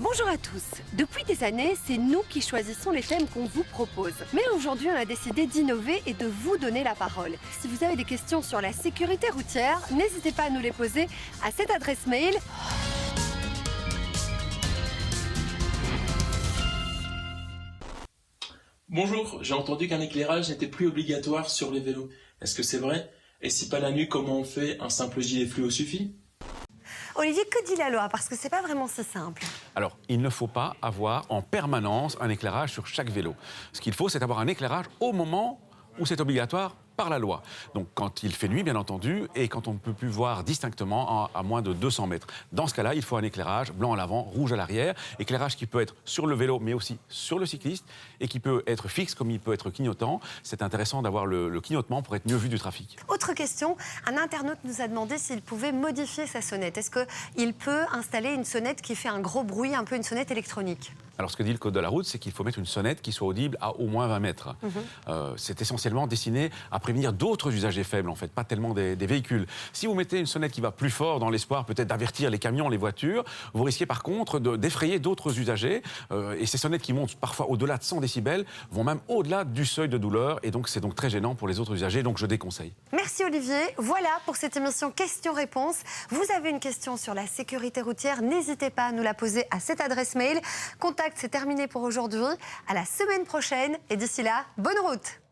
Bonjour à tous. Depuis des années, c'est nous qui choisissons les thèmes qu'on vous propose. Mais aujourd'hui, on a décidé d'innover et de vous donner la parole. Si vous avez des questions sur la sécurité routière, n'hésitez pas à nous les poser à cette adresse mail. Bonjour, j'ai entendu qu'un éclairage n'était plus obligatoire sur les vélos. Est-ce que c'est vrai? Et si pas la nuit, comment on fait? Un simple gilet fluo suffit? Olivier, que dit la loi? Parce que c'est pas vraiment si simple. Alors, il ne faut pas avoir en permanence un éclairage sur chaque vélo. Ce qu'il faut, c'est avoir un éclairage au moment où c'est obligatoire par la loi. Donc, quand il fait nuit, bien entendu, et quand on ne peut plus voir distinctement à moins de 200 mètres. Dans ce cas-là, il faut un éclairage blanc à l'avant, rouge à l'arrière. Éclairage qui peut être sur le vélo, mais aussi sur le cycliste, et qui peut être fixe comme il peut être clignotant. C'est intéressant d'avoir le clignotement pour être mieux vu du trafic. Autre question, un internaute nous a demandé s'il pouvait modifier sa sonnette. Est-ce qu'il peut installer une sonnette qui fait un gros bruit, un peu une sonnette électronique? Alors, ce que dit le code de la route, c'est qu'il faut mettre une sonnette qui soit audible à au moins 20 mètres. C'est essentiellement destiné à prévenir d'autres usagers faibles, en fait, pas tellement des véhicules. Si vous mettez une sonnette qui va plus fort dans l'espoir peut-être d'avertir les camions, les voitures, vous risquez par contre d'effrayer d'autres usagers. Et ces sonnettes qui montent parfois au-delà de 100 décibels vont même au-delà du seuil de douleur. Et donc, c'est donc très gênant pour les autres usagers. Donc, je déconseille. Merci Olivier. Voilà pour cette émission Questions-Réponses. Vous avez une question sur la sécurité routière, n'hésitez pas à nous la poser à cette adresse mail. Contact, c'est terminé pour aujourd'hui. À la semaine prochaine et d'ici là, bonne route!